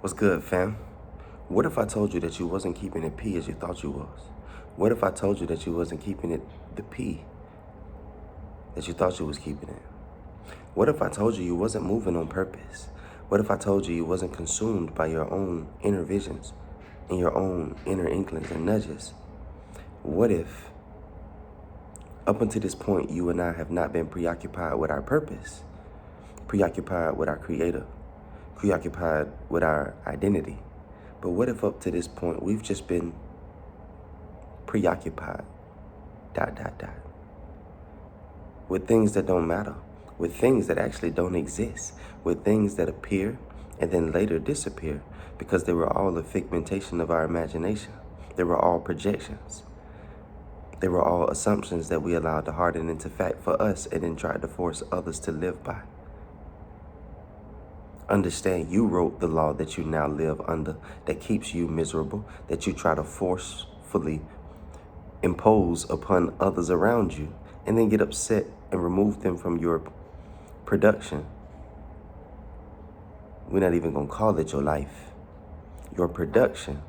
What's good, fam? What if I told you that you wasn't keeping it P as you thought you was? What if I told you that you wasn't keeping it the P that you thought you was keeping it? What if I told you you wasn't moving on purpose? What if I told you you wasn't consumed by your own inner visions and your own inner inklings and nudges? What if, up until this point, you and I have not been preoccupied with our purpose, preoccupied with our creator, preoccupied with our identity? But what if up to this point, we've just been preoccupied, with things that don't matter, with things that actually don't exist, with things that appear and then later disappear because they were all a figmentation of our imagination. They were all projections. They were all assumptions that we allowed to harden into fact for us and then tried to force others to live by. Understand, you wrote the law that you now live under, that keeps you miserable, that you try to forcefully impose upon others around you, and then get upset and remove them from your production. We're not even going to call it your life. Your production,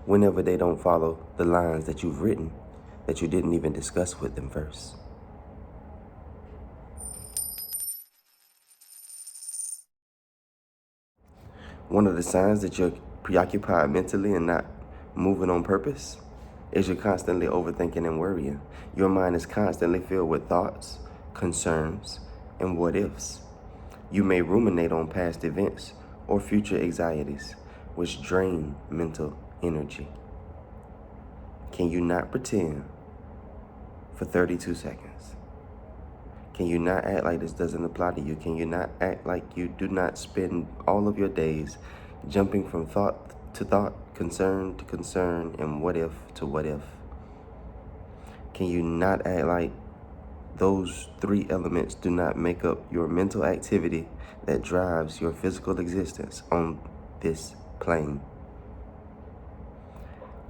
whenever they don't follow the lines that you've written, that you didn't even discuss with them first. One of the signs that you're preoccupied mentally and not moving on purpose is you're constantly overthinking and worrying. Your mind is constantly filled with thoughts, concerns, and what ifs. You may ruminate on past events or future anxieties, which drain mental energy. Can you not pretend for 32 seconds? Can you not act like this doesn't apply to you? Can you not act like you do not spend all of your days jumping from thought to thought, concern to concern, and what if to what if? Can you not act like those three elements do not make up your mental activity that drives your physical existence on this plane?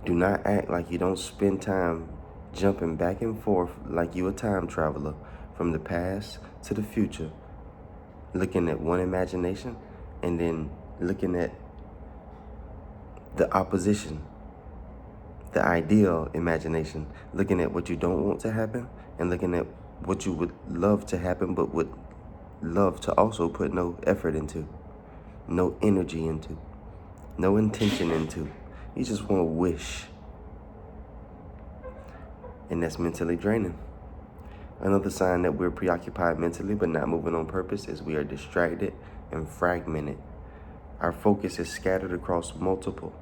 Do not act like you don't spend time jumping back and forth like you a time traveler from the past to the future, looking at one imagination and then looking at the opposition, the ideal imagination, looking at what you don't want to happen and looking at what you would love to happen but would love to also put no effort into, no energy into, no intention into. You just want to wish. And that's mentally draining. Another sign that we're preoccupied mentally but not moving on purpose is we are distracted and fragmented. Our focus is scattered across multiple,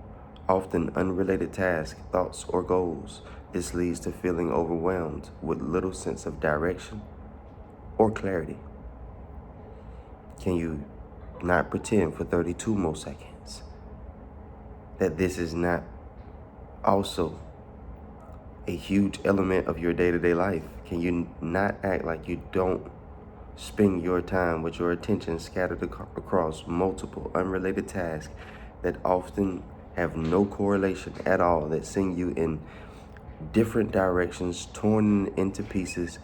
often unrelated tasks, thoughts, or goals. This leads to feeling overwhelmed with little sense of direction or clarity. Can you not pretend for 32 more seconds that this is not also a huge element of your day-to-day life? Can you not act like you don't spend your time with your attention scattered across multiple unrelated tasks that often have no correlation at all, that send you in different directions, torn into pieces,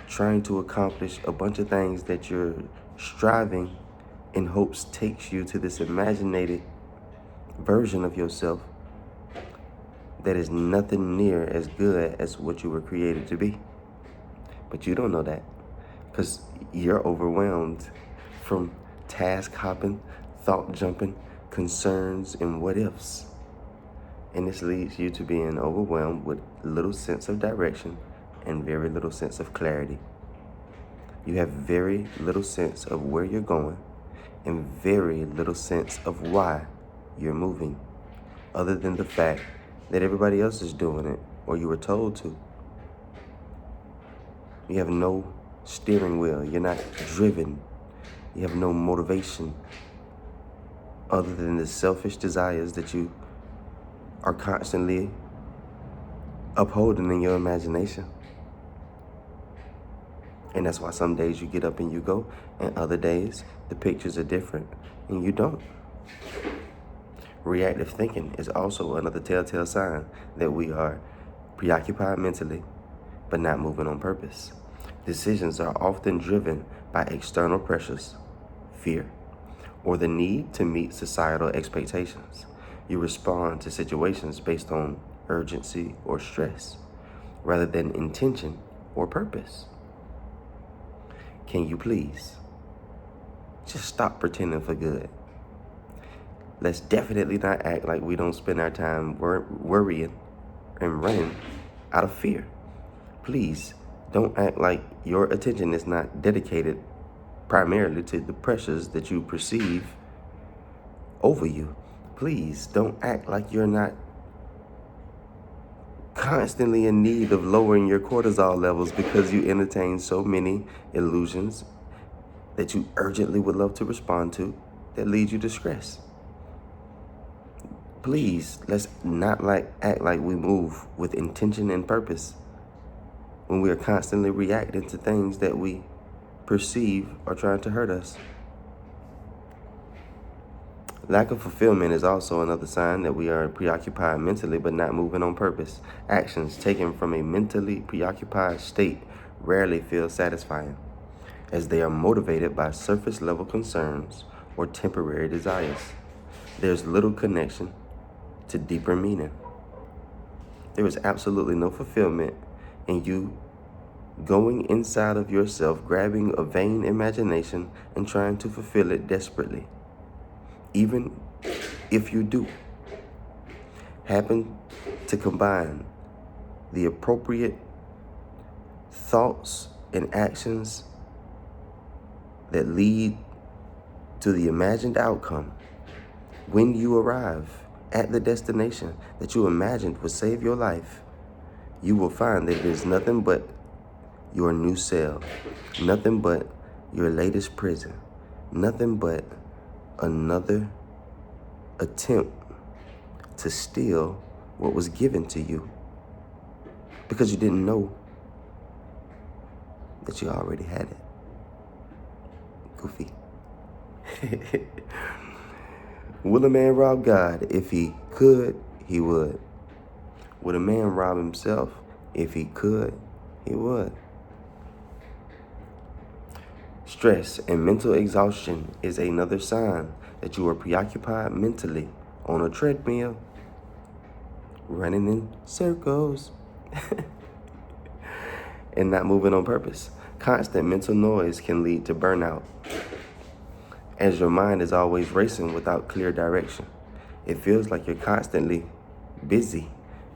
trying to accomplish a bunch of things that you're striving in hopes takes you to this imaginated version of yourself that is nothing near as good as what you were created to be? But you don't know that because you're overwhelmed from task hopping, thought jumping, concerns, and what ifs. And this leads you to being overwhelmed with little sense of direction and very little sense of clarity. You have very little sense of where you're going and very little sense of why you're moving, other than the fact that everybody else is doing it or you were told to. You have no steering wheel. You're not driven. You have no motivation other than the selfish desires that you are constantly upholding in your imagination. And that's why some days you get up and you go, and other days the pictures are different and you don't. Reactive thinking is also another telltale sign that we are preoccupied mentally, but not moving on purpose. Decisions are often driven by external pressures, fear, or the need to meet societal expectations. You respond to situations based on urgency or stress rather than intention or purpose. Can you please just stop pretending for good? Let's definitely not act like we don't spend our time worrying and running out of fear. Please don't act like your attention is not dedicated primarily to the pressures that you perceive over you. Please don't act like you're not constantly in need of lowering your cortisol levels because you entertain so many illusions that you urgently would love to respond to that lead you to stress. Please, let's not act like we move with intention and purpose when we are constantly reacting to things that we perceive are trying to hurt us. Lack of fulfillment is also another sign that we are preoccupied mentally but not moving on purpose. Actions taken from a mentally preoccupied state rarely feel satisfying, as they are motivated by surface level concerns or temporary desires. There's little connection to deeper meaning. There is absolutely no fulfillment in you going inside of yourself, grabbing a vain imagination and trying to fulfill it desperately. Even if you do happen to combine the appropriate thoughts and actions that lead to the imagined outcome, when you arrive at the destination that you imagined would save your life, you will find that it is nothing but your new cell, nothing but your latest prison, nothing but another attempt to steal what was given to you because you didn't know that you already had it. Goofy. Will a man rob God? If he could, he would. Would a man rob himself? If he could, he would. Stress and mental exhaustion is another sign that you are preoccupied mentally on a treadmill, running in circles, and not moving on purpose. Constant mental noise can lead to burnout, as your mind is always racing without clear direction. It feels like you're constantly busy,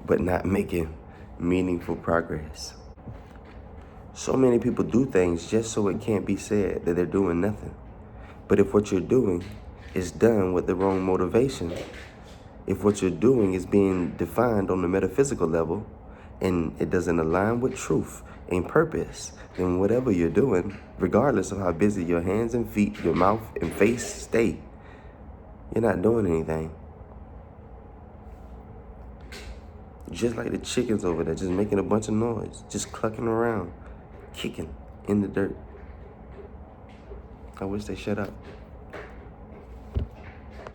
but not making meaningful progress. So many people do things just so it can't be said that they're doing nothing. But if what you're doing is done with the wrong motivation, if what you're doing is being defined on the metaphysical level and it doesn't align with truth and purpose, then whatever you're doing, regardless of how busy your hands and feet, your mouth and face stay, you're not doing anything. Just like the chickens over there, just making a bunch of noise, just clucking around, kicking in the dirt. I wish they shut up.